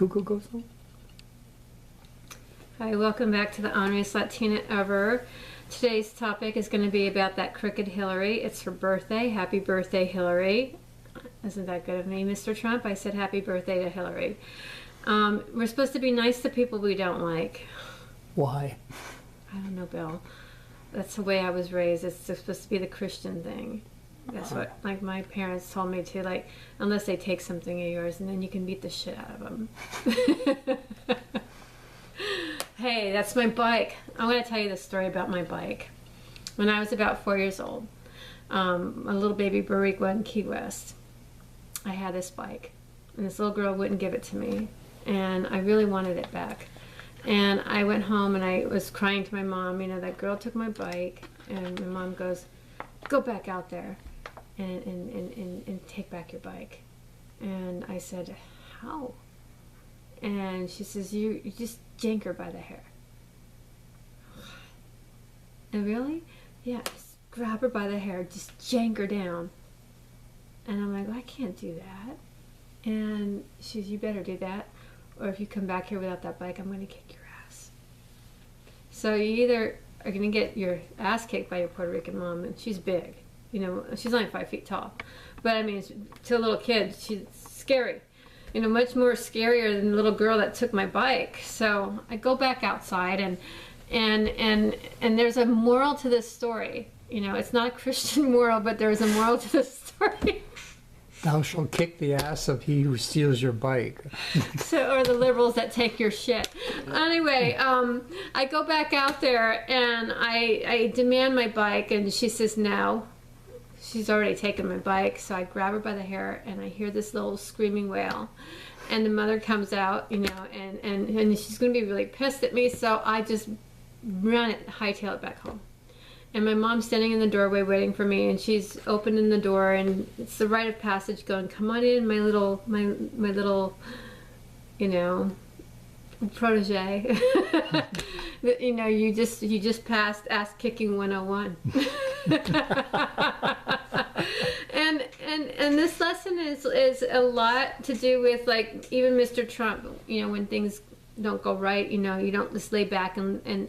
cuckoo goes home. Hi, welcome back to the Honoriest Latina Ever. Today's topic is going to be about that crooked Hillary. It's her birthday. Happy birthday, Hillary. Isn't that good of me, Mr. Trump? I said happy birthday to Hillary. We're supposed to be nice to people we don't like. Why? I don't know, Bill. That's the way I was raised. It's supposed to be the Christian thing. That's what, like, my parents told me to, like, unless they take something of yours, and then you can beat the shit out of them. Hey, that's my bike. I'm going to tell you the story about my bike. When I was about 4 years old, a little baby Boricua in Key West, I had this bike, and this little girl wouldn't give it to me, and I really wanted it back. And I went home and I was crying to my mom, you know, that girl took my bike, and my mom goes, go back out there and take back your bike. And I said, how? And she says, you just yank her by the hair. And really? Yeah, just grab her by the hair, just yank her down. And I'm like, well, I can't do that. And she says, you better do that, or if you come back here without that bike, I'm going to kick your ass. So you either are going to get your ass kicked by your Puerto Rican mom, and she's big. You know, she's only 5 feet tall. But I mean, to a little kid, she's scary. You know, much more scarier than the little girl that took my bike. So I go back outside, and there's a moral to this story. You know, it's not a Christian moral, but there's a moral to this story. Thou shalt kick the ass of he who steals your bike. So, or the liberals that take your shit. Anyway, I go back out there and I demand my bike, and she says no. She's already taken my bike, so I grab her by the hair and I hear this little screaming wail. And the mother comes out, you know, and she's going to be really pissed at me, so I just run it, hightail it back home. And my mom's standing in the doorway waiting for me, and she's opening the door, and it's the rite of passage going, come on in, my little, you know, protege. You know, you just passed ass kicking 101. and this lesson is a lot to do with, like, even Mr. Trump, you know, when things don't go right, you know, you don't just lay back and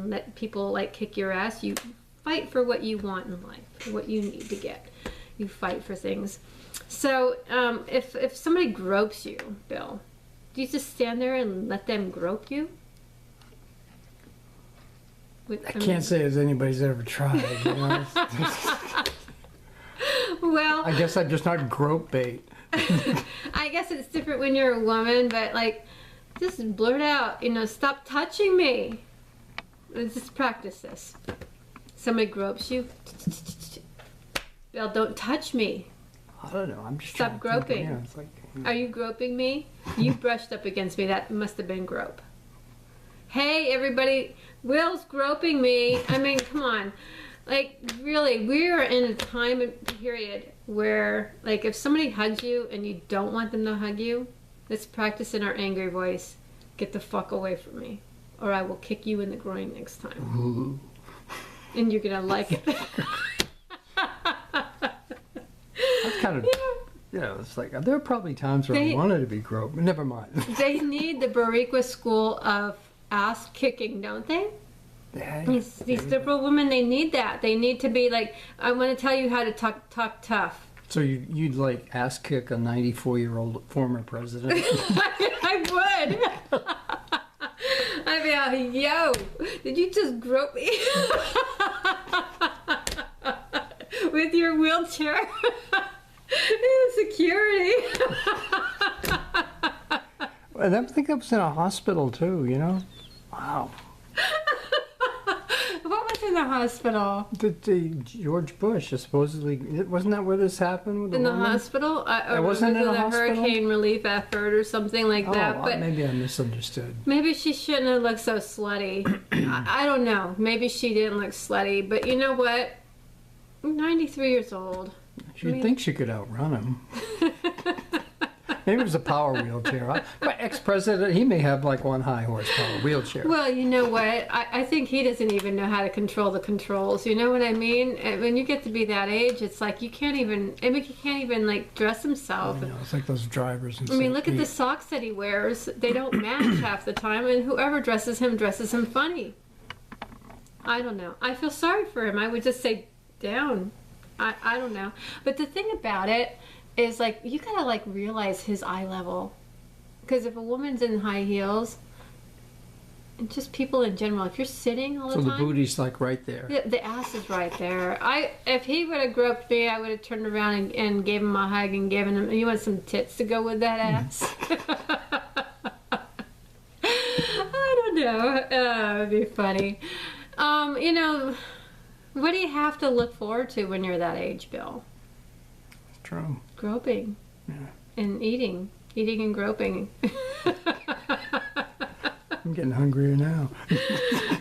let people, like, kick your ass. You fight for what you want in life, what you need to get. You fight for things. So if somebody gropes you, Bill, do you just stand there and let them grope you? I can't say as anybody's ever tried, you know. Well, I guess I'm just not grope bait. I guess it's different when you're a woman, but, like, just blurt out, you know, stop touching me. Let's just practice this. Somebody gropes you. Bill, don't touch me. I don't know. I'm just stop groping. Yeah, it's like, you know. Are you groping me? You brushed up against me. That must have been grope. Hey, everybody. Will's groping me. I mean, come on. Like, really, we're in a time and period where, like, if somebody hugs you and you don't want them to hug you, let's practice in our angry voice. Get the fuck away from me, or I will kick you in the groin next time. Ooh. And you're gonna like it. That's kind of, yeah, it's like, there are probably times where I wanted to be groped, but never mind. They need the Boricua school of ass kicking, don't they? Yeah, These liberal women, they need that. They need to be like, I want to tell you how to talk tough. So you'd like ass kick a 94-year-old former president? I would. I'd be like, yo, did you just grope me? With your wheelchair? Security. I think that was in a hospital too, you know? Wow. What was in the hospital? The George Bush, supposedly, wasn't that where this happened? With in the woman? hospital? Or wasn't it a hospital? Hurricane relief effort or something like that. But maybe I misunderstood. Maybe she shouldn't have looked so slutty. I don't know. Maybe she didn't look slutty. But you know what? I'm 93 years old. You'd think she could outrun him. Maybe it was a power wheelchair. My ex-president, he may have like one high horsepower wheelchair. Well, you know what? I think he doesn't even know how to control the controls. You know what I mean? And when you get to be that age, it's like you can't even. I mean, he can't even like dress himself. I know, it's like those drivers. I mean, look at the socks that he wears. They don't match half the time, and whoever dresses him funny. I don't know. I feel sorry for him. I would just say down. I don't know. But the thing about it is, like, you gotta like realize his eye level, because if a woman's in high heels, and just people in general, if you're sitting all the time, so the booty's like right there. The ass is right there. If he would have groped me, I would have turned around and gave him a hug and given him. You want some tits to go with that ass? I don't know. It would be funny. You know, what do you have to look forward to when you're that age, Bill? It's true. Groping. Yeah. And eating and groping. I'm getting hungrier now.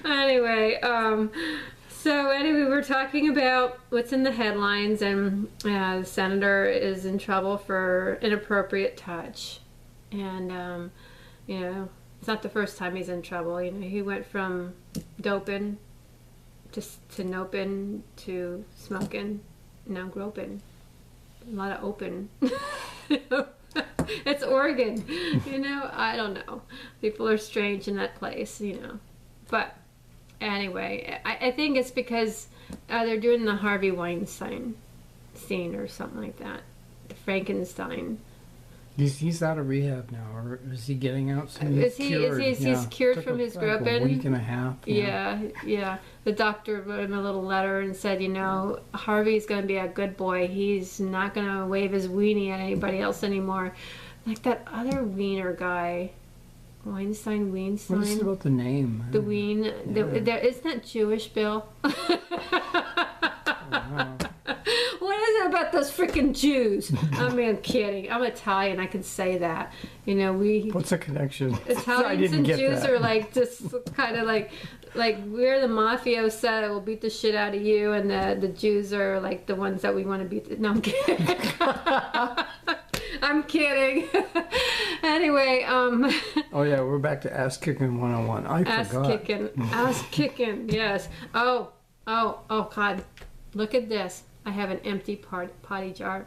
Anyway, we're talking about what's in the headlines, and the senator is in trouble for inappropriate touch. And, you know, it's not the first time he's in trouble. You know, he went from doping to noping to smoking, now groping. A lot of open. It's Oregon, you know. I don't know. People are strange in that place, you know. But anyway, I think it's because they're doing the Harvey Weinstein scene or something like that. The Frankenstein. He's out of rehab now, or is he getting out soon? He's cured from his groping. A week and a half. Yeah. The doctor wrote him a little letter and said, you know, Harvey's going to be a good boy. He's not going to wave his weenie at anybody else anymore. Like that other wiener guy, Weinstein. What is it about the name? The ween. Yeah. Isn't that Jewish, Bill? Wow. What is it about those freaking Jews? I mean, I'm kidding. I'm Italian. I can say that. You know, What's the connection? Italians and Jews are like just kind of like we're the mafiosa that will beat the shit out of you, and the Jews are like the ones that we want to beat. No, I'm kidding. I'm kidding. Anyway, Oh yeah, we're back to ass kicking 101. I forgot. Ass kicking. Yes. Oh God. Look at this. I have an empty potty jar,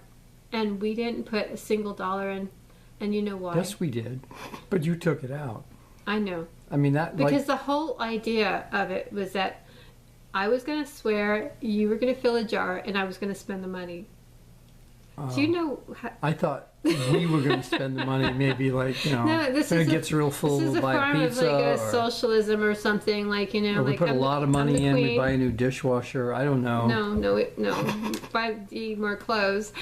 and we didn't put a single dollar in, and you know why? Yes, we did, but you took it out. I know. I mean that because the whole idea of it was that I was going to swear, you were going to fill a jar, and I was going to spend the money. Do you know? I thought we were going to spend the money, maybe like, you know, no, when it gets real full, we'll buy a pizza. This is a form of like a socialism or something, like, you know. Or we like put a lot of money in, we buy a new dishwasher, I don't know. No. Buy more clothes.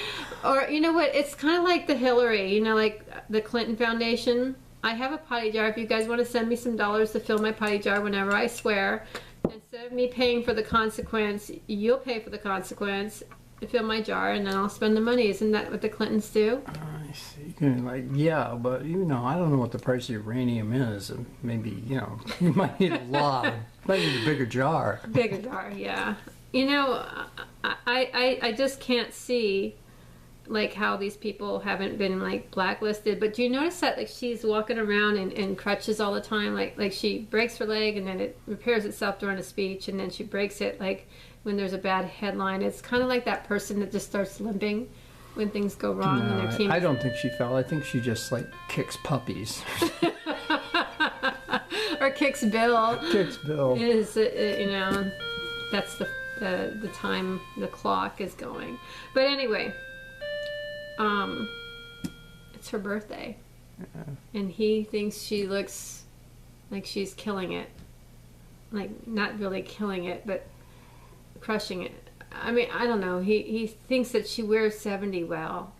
Or, you know what, it's kind of like the Hillary, you know, like the Clinton Foundation. I have a potty jar. If you guys want to send me some dollars to fill my potty jar whenever I swear, instead of me paying for the consequence, you'll pay for the consequence. Fill my jar, and then I'll spend the money. Isn't that what the Clintons do? I see. Yeah, but you know, I don't know what the price of uranium is, and maybe, you know, you might need a lot. Might need a bigger jar. Bigger jar, yeah. You know, I just can't see like how these people haven't been like blacklisted. But do you notice that like she's walking around in crutches all the time? Like she breaks her leg, and then it repairs itself during a speech, and then she breaks it like when there's a bad headline. It's kind of like that person that just starts limping when things go wrong in their team. I don't think she fell. I think she just like kicks puppies. Or kicks Bill. Kicks Bill. Is you know, that's the time the clock is going. But anyway, it's her birthday, and he thinks she looks like she's killing it. Like not really killing it, but crushing it. I mean, I don't know. He thinks that she wears 70 well.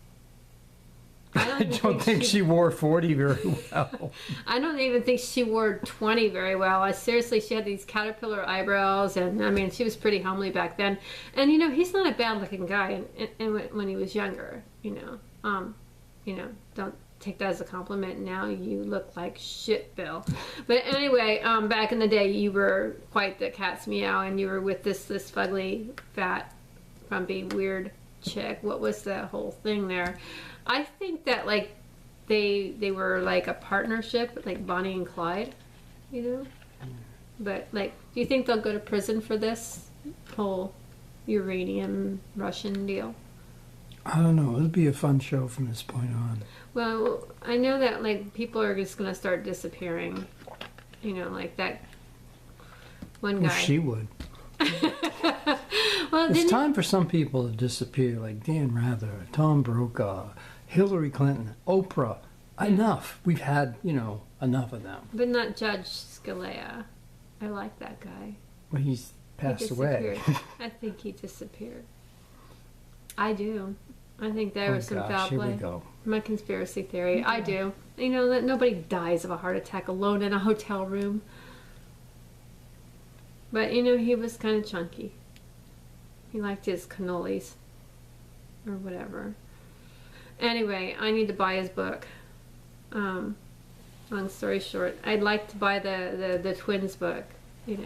I don't think she wore 40 very well. I don't even think she wore 20 very well. Seriously, she had these caterpillar eyebrows, and I mean, she was pretty homely back then. And you know, he's not a bad-looking guy. And when he was younger, you know, don't take that as a compliment. Now you look like shit, Bill. But anyway, back in the day, you were quite the cat's meow, and you were with this fugly, fat, frumpy, weird chick. What was the whole thing there? I think that like they were like a partnership, like Bonnie and Clyde, you know. But like, do you think they'll go to prison for this whole uranium Russian deal? I don't know. It'll be a fun show from this point on. Well, I know that like people are just gonna start disappearing. You know, like that one guy. Well, she would. Well, It's time for some people to disappear, like Dan Rather, Tom Brokaw, Hillary Clinton, Oprah. Enough. We've had, enough of them. but not Judge Scalia. I like that guy. Well, he's passed He away. disappeared. I think he disappeared. I do. I think there was some foul Here we play. go. My conspiracy theory. I do. You know that nobody dies of a heart attack alone in a hotel room. But he was kind of chunky. He liked his cannolis or whatever. Anyway, I need to buy his book. Long story short, I'd like to buy the twins book. The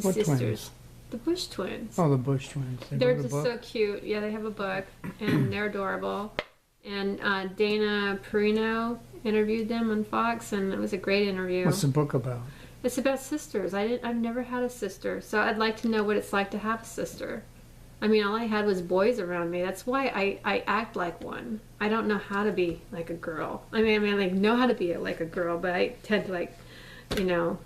What sisters. twins? The Bush twins. Oh, the Bush twins. They They're wrote a just book? so cute. Yeah, they have a book, and they're adorable. And Dana Perino interviewed them on Fox, and it was a great interview. What's the book about? It's about sisters. I've never had a sister, so I'd like to know what it's like to have a sister. I mean, all I had was boys around me. That's why I act like one. I don't know how to be like a girl. I mean, like know how to be like a girl, but I tend to like, a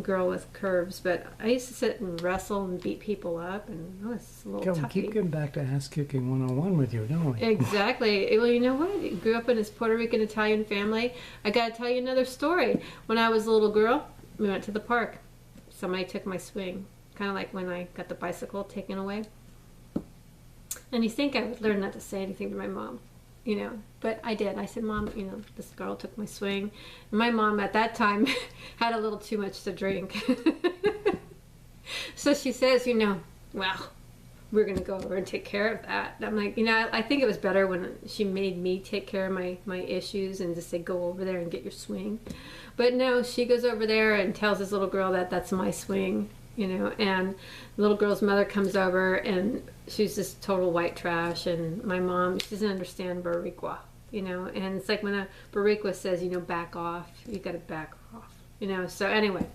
girl with curves. But I used to sit and wrestle and beat people up, and I was a little We toughy. keep getting back to ass kicking 101 with you, don't we? Exactly. Well, you know what? I grew up in this Puerto Rican Italian family. I got to tell you another story. When I was a little girl, we went to the park. Somebody took my swing, kind of like when I got the bicycle taken away. And you think I would learn not to say anything to my mom, but I did. I said, Mom, this girl took my swing. And my mom at that time had a little too much to drink. So she says, well, we're going to go over and take care of that. And I'm like, I think it was better when she made me take care of my issues and just say, go over there and get your swing. But no, she goes over there and tells this little girl that that's my swing, and the little girl's mother comes over and she's just total white trash. And my mom, she doesn't understand Boricua, and it's like when a Boricua says, back off, you got to back off, So anyway,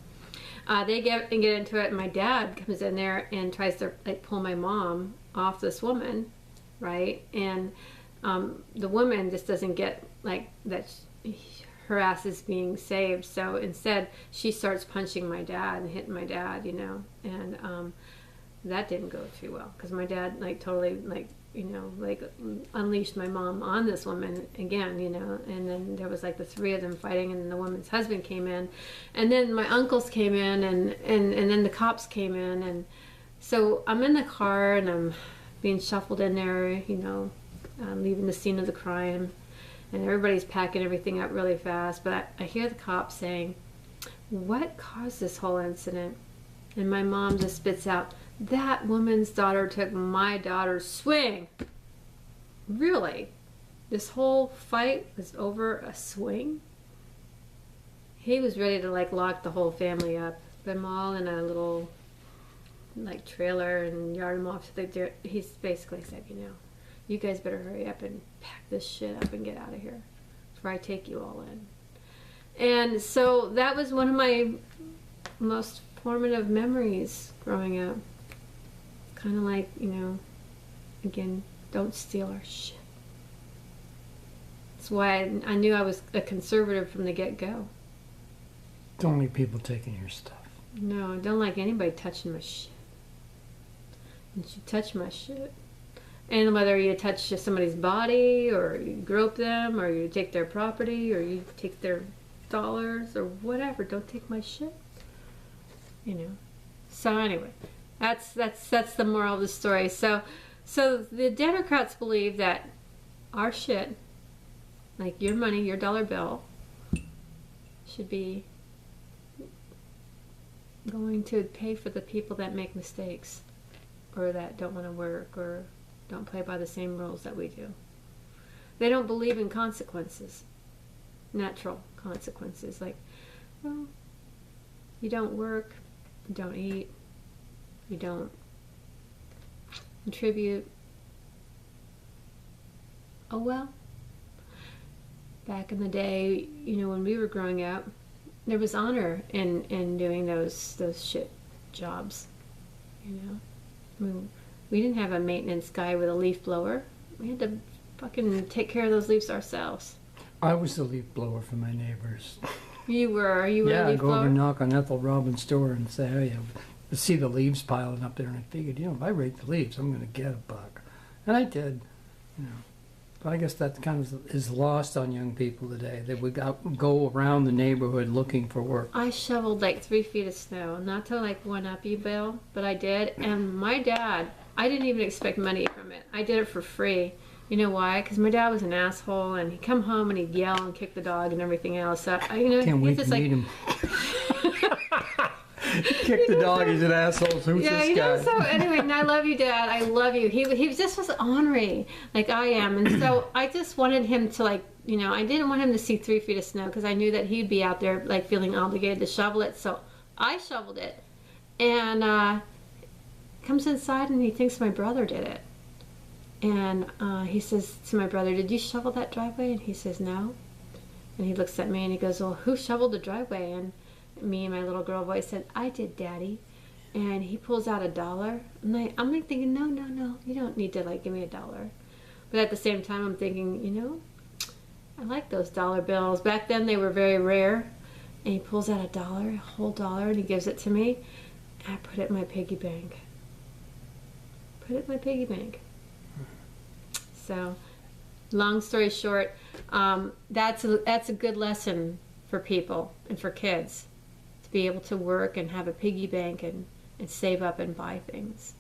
they get into it, and my dad comes in there and tries to like pull my mom off this woman, right? And the woman just doesn't get like that. Her ass is being saved, so instead she starts punching my dad and hitting my dad, and that didn't go too well because my dad like totally like unleashed my mom on this woman again, and then there was like the three of them fighting, and then the woman's husband came in, and then my uncles came in, and then the cops came in, and so I'm in the car and I'm being shuffled in there, leaving the scene of the crime. And everybody's packing everything up really fast. But I hear the cops saying, what caused this whole incident? And my mom just spits out, that woman's daughter took my daughter's swing. Really? This whole fight was over a swing? He was ready to like lock the whole family up. Put them all in a little like trailer and yard them off to the dirt. He's basically said, you guys better hurry up and pack this shit up and get out of here before I take you all in. And so that was one of my most formative memories growing up. Kind of like, again, don't steal our shit. That's why I knew I was a conservative from the get-go. Don't like people taking your stuff. No, I don't like anybody touching my shit. And you touch my shit. And whether you touch somebody's body, or you grope them, or you take their property, or you take their dollars, or whatever, don't take my shit. So anyway, that's the moral of the story. So the Democrats believe that our shit, like your money, your dollar bill, should be going to pay for the people that make mistakes, or that don't want to work, or don't play by the same rules that we do. They don't believe in consequences, natural consequences. Like, well, you don't work, you don't eat, you don't contribute. Oh well. back in the day, you know, when we were growing up, there was honor in doing those shit jobs. You know, I mean, we didn't have a maintenance guy with a leaf blower. We had to fucking take care of those leaves ourselves. I was the leaf blower for my neighbors. You were a leaf I'd go blower? over and knock on Ethel Robbins' door and say, hey, I see the leaves piling up there, and I figured, you know, if I rake the leaves, I'm going to get a buck. And I did, you know. But I guess that kind of is lost on young people today. They would go around the neighborhood looking for work. I shoveled like 3 feet of snow. Not to like one-up you, Bill, but I did. And my dad, I didn't even expect money from it. I did it for free. You know why? Because my dad was an asshole, and he'd come home and he'd yell and kick the dog and everything else. So, you know, Can't wait to meet him. Kick the dog, he's an asshole. Who's yeah, this you guy? know, so anyway, and I love you, Dad. I love you. He just was ornery, like I am. And so I just wanted him to, like, you know, I didn't want him to see 3 feet of snow because I knew that he'd be out there, like, feeling obligated to shovel it. So I shoveled it. And comes inside and he thinks my brother did it. And he says to my brother, did you shovel that driveway? And he says, no. And he looks at me and he goes, well, who shoveled the driveway? And me and my little girl voice said, I did, Daddy. And he pulls out $1. And I'm like thinking, no, you don't need to, like, give me $1. But at the same time, I'm thinking, you know, I like those dollar bills. Back then, they were very rare. And he pulls out $1, a whole dollar, and he gives it to me. And I put it in my piggy bank. So, long story short, that's a good lesson for people and for kids. Be able to work and have a piggy bank and save up and buy things.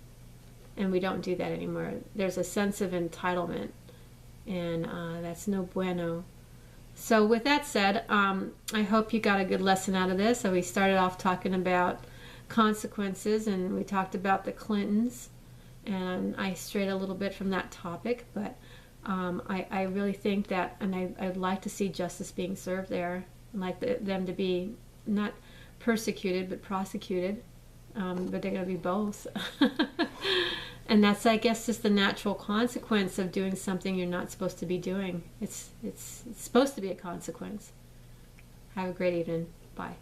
And we don't do that anymore. There's a sense of entitlement, and that's no bueno. So with that said, I hope you got a good lesson out of this. So we started off talking about consequences, and we talked about the Clintons, and I strayed a little bit from that topic, but I really think that, and I'd like to see justice being served there. I'd like them to be not persecuted but prosecuted, but they're going to be both. And that's, I guess, just the natural consequence of doing something you're not supposed to be doing. It's supposed to be a consequence. Have a great evening. Bye.